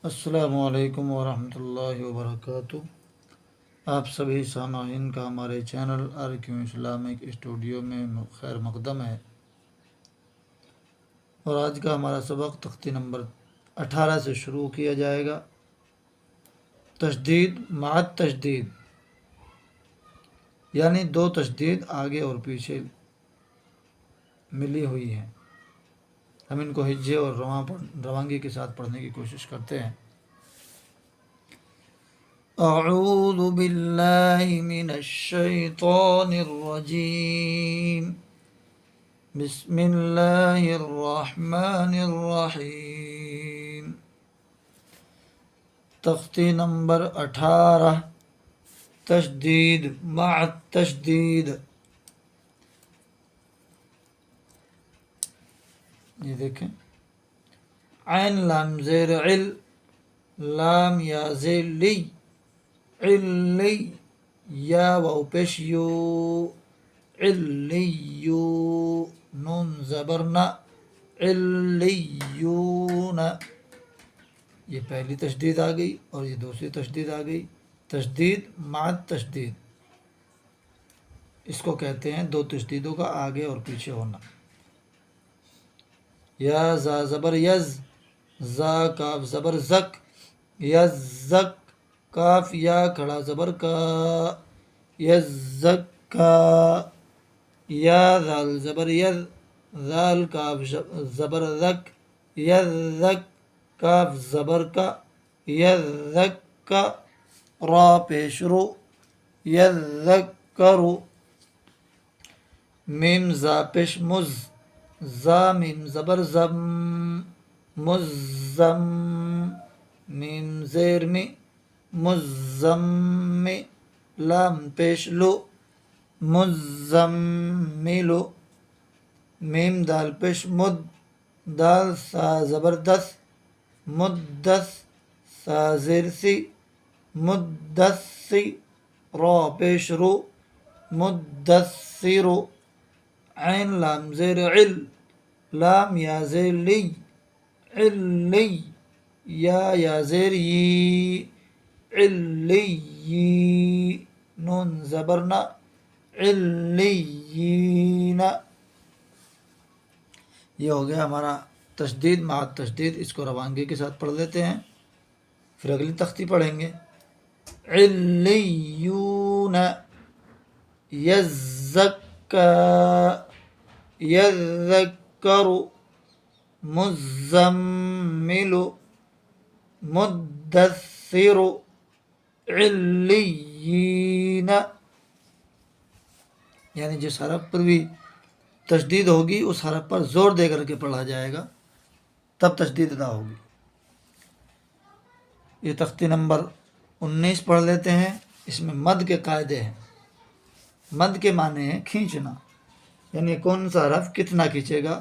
السلام علیکم ورحمۃ اللہ وبرکاتہ۔ آپ سبھی سامعین کا ہمارے چینل RQ اسلامک اسٹوڈیو میں خیر مقدم ہے، اور آج کا ہمارا سبق تختی نمبر 18 سے شروع کیا جائے گا۔ تشدید مع تشدید، یعنی دو تشدید آگے اور پیچھے ملی ہوئی ہیں۔ ہم ان کو ہجے اور روانگی کے ساتھ پڑھنے کی کوشش کرتے ہیں۔ اعوذ باللہ من الشیطان الرجیم، بسم اللہ الرحمن الرحیم۔ تختی نمبر 18، تشدید مع تشدید۔ یہ دیکھیں، عین لام زیر عل، لام یا زیر لی، علی، یا واو پیش یو، علیو، نون زبرنا، علیون۔ یہ پہلی تشدید آ گئی اور یہ دوسری تشدید آ گئی، تشدید مع تشدید۔ اس کو کہتے ہیں دو تشدیدوں کا آگے اور پیچھے ہونا۔ یا زا زبر یز، زا کاف زبر زک، یزک، کاف یا کھڑا زبر کا، یزکا۔ یا ذال زبر ید، ذال کاف زبر ذک، یذک، کاف زبر کا، یذکا۔ را پیش رو، یذکرو۔ میم زا پیش مز، زا میم زبر زم، مزم، میم زیر می، مزم، لام پیش لو، مزملو۔ میم دال پیش مد، دال سا زبردست، مدس، سا زیر سی، مدسی۔ را پیش رو، مدثرو۔ عین لام زیر عل، لام یا زیر لی، علی، یا زیر یی، علی، نون زبرنا، علیین۔ یہ ہو گیا ہمارا تشدید مع تشدید۔ اس کو روانگی کے ساتھ پڑھ لیتے ہیں، پھر اگلی تختی پڑھیں گے۔ علیون، یزکا، یذکر، مزمل، مدثر، علیین۔ یعنی جس حرف پر بھی تشدید ہوگی اس حرف پر زور دے کر کے پڑھا جائے گا، تب تشدید ادا ہوگی۔ یہ تختی نمبر 19 پڑھ لیتے ہیں۔ اس میں مد کے قاعدے ہیں۔ مد کے معنی ہے کھینچنا، یعنی کون سا حرف کتنا کھینچے گا،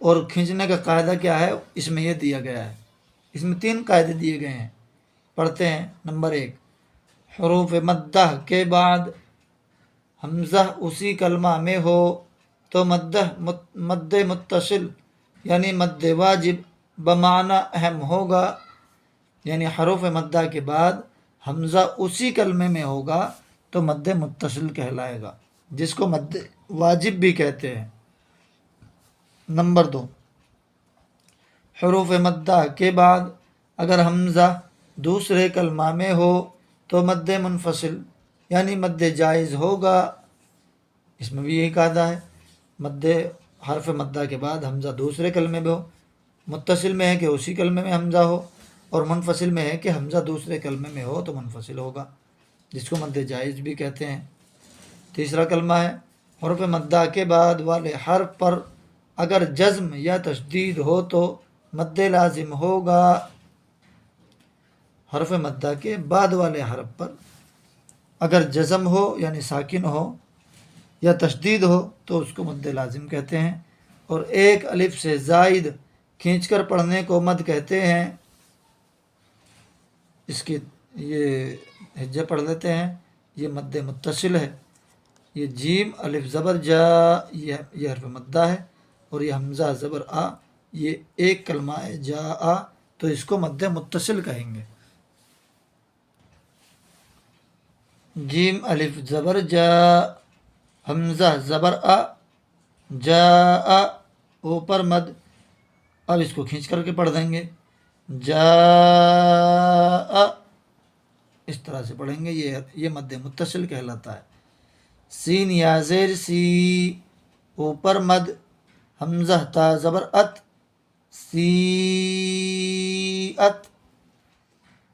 اور کھینچنے کا قاعدہ کیا ہے اس میں یہ دیا گیا ہے۔ اس میں 3 قاعدے دیے گئے ہیں، پڑھتے ہیں۔ نمبر 1، حروف مدہ کے بعد حمزہ اسی کلمہ میں ہو تو مد متصل یعنی مد واجب بمعنی اہم ہوگا، یعنی حروف مدہ کے بعد حمزہ اسی کلمے میں ہوگا تو مد متصل کہلائے گا، جس کو مد واجب بھی کہتے ہیں۔ نمبر 2، حروف مدہ کے بعد اگر حمزہ دوسرے کلمہ میں ہو تو مد منفصل یعنی مد جائز ہوگا۔ اس میں بھی یہی قاعدہ ہے، حرف مدہ کے بعد حمزہ دوسرے کلمے میں ہو، متصل میں ہے کہ اسی کلمے میں حمزہ ہو، اور منفصل میں ہے کہ حمزہ دوسرے کلمے میں ہو تو منفصل ہوگا، جس کو مد جائز بھی کہتے ہیں۔ تیسرا کلمہ ہے، حرف مدہ کے بعد والے حرف پر اگر جزم یا تشدید ہو تو مد لازم ہوگا۔ حرف مدہ کے بعد والے حرف پر اگر جزم ہو یعنی ساکن ہو یا تشدید ہو تو اس کو مد لازم کہتے ہیں، اور ایک الف سے زائد کھینچ کر پڑھنے کو مد کہتے ہیں۔ اس کی یہ ہجے پڑھ لیتے ہیں۔ یہ مد متصل ہے، یہ جیم الف زبر جا، یہ حرف مدہ ہے، اور یہ حمزہ زبر آ، یہ ایک کلمہ ہے جا آ، تو اس کو مد متصل کہیں گے. جیم الف زبر جا، حمزہ زبر ا، جا اوپر مد. اب اس کو کھینچ کر کے پڑھ دیں گے، جا، اس طرح سے پڑھیں گے. یہ مد متصل کہلاتا ہے. سین یا زیر سی، اوپر مد. حمزہ تا زبر ات، سی ات.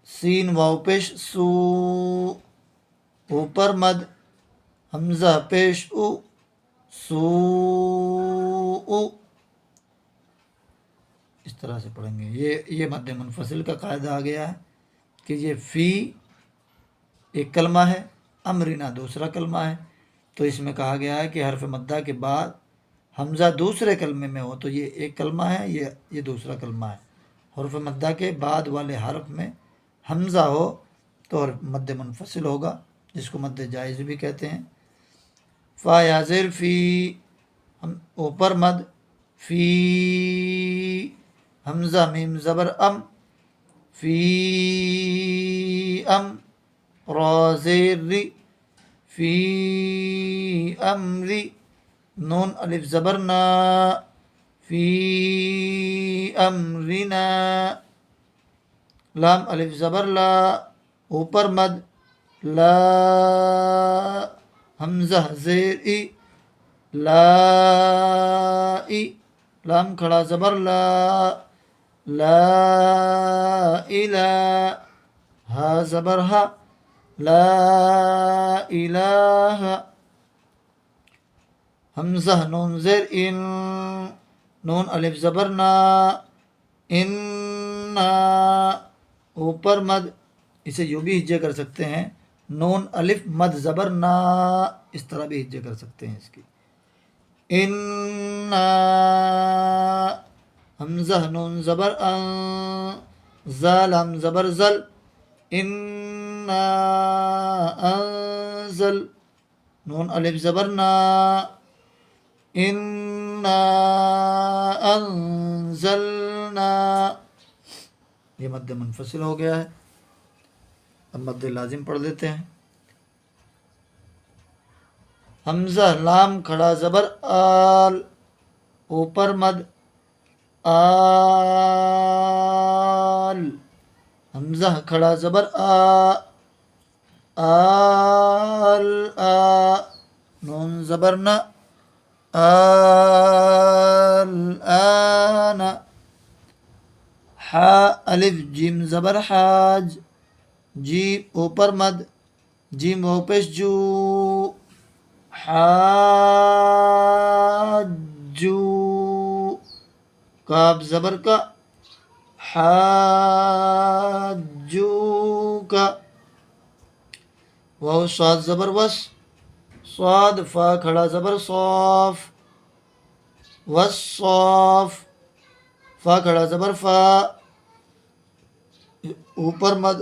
سین واو پیش سو، اوپر مد. حمزہ پیش او، سو او. اس طرح سے پڑھیں گے. یہ مد منفصل کا قاعدہ آ گیا ہے کہ یہ فی ایک کلمہ ہے، امرنا دوسرا کلمہ ہے. تو اس میں کہا گیا ہے کہ حرف مدہ کے بعد حمزہ دوسرے کلمے میں ہو تو یہ ایک کلمہ ہے، یہ دوسرا کلمہ ہے. حرف مدہ کے بعد والے حرف میں حمزہ ہو تو مد منفصل ہوگا، جس کو مد جائز بھی کہتے ہیں. فا یا زیر فی، اوپر مد. فی، حمزہ میم زبر ام، فی ام. را زیر ری، فی امری. نون الف زبر نا، فی امرنا. لام الف زبر لا، اوپر مد. لا، حمزہ زیر ای، لا ای. لام کھڑا زبر لا، لا الہ. ہا زبر ہا، لا الہ. حمزہ نون زیر ان، نون الف زبر نا، انا. اوپر مد. اسے یوں بھی ہجے کر سکتے ہیں، نون الف مد زبر نا، اس طرح بھی ہجے کر سکتے ہیں اس کی. انا. حمزہ نون زبر ان، زال ہم زبر زل. انا انزل. نون الف زبر نا، انا انزلنا. یہ مد منفصل ہو گیا ہے. اب مد لازم پڑھ لیتے ہیں. حمزہ لام کھڑا زبر آل، اوپر مد. آل. حمزہ کھڑا زبر آ، آل آ. نون زبر نا، آل آن. حا الف جیم زبر حاج، جی اوپر مد. جیم واو پیش جو، حاجو. کاف زبر کا، حاجو کا. واو صاد زبر وس، صاد. فا کھڑا زبر صوف، وصوف. فا کھڑا زبر فا، اوپر مد.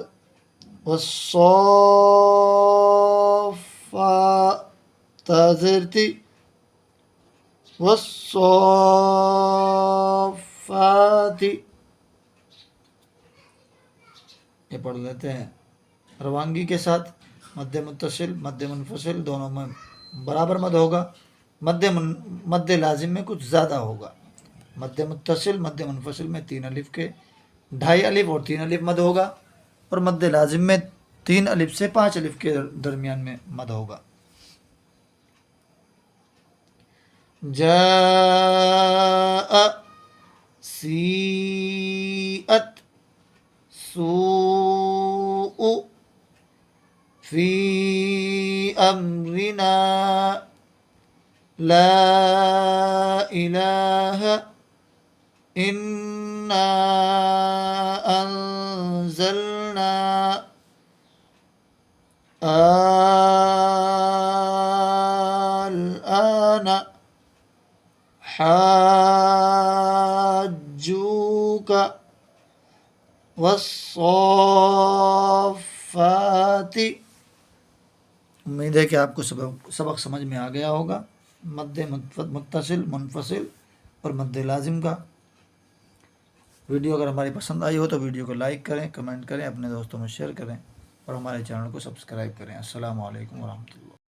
والصافا، تا زیر تی، والصافاتی. یہ پڑھ لیتے ہیں روانگی کے ساتھ. مد متصل مد منفصل دونوں میں برابر مد ہوگا. مد لازم میں کچھ زیادہ ہوگا. مد متصل مد منفصل میں 3 الف کے 2.5 الف اور 3 الف مد ہوگا، اور مد لازم میں 3 الف سے 5 الف کے درمیان میں مد ہوگا. جاء، سیئت، سوء. فی امرنا، لا الہ. انا انزلنا. الآن. حاجوک. والصافات. امید ہے کہ آپ کو سبق سمجھ میں آ گیا ہوگا. مد متصل منفصل اور مد لازم کا. ویڈیو اگر ہماری پسند آئی ہو تو ویڈیو کو لائک کریں، کمنٹ کریں، اپنے دوستوں میں شیئر کریں اور ہمارے چینل کو سبسکرائب کریں۔ السلام علیکم ورحمۃ اللہ۔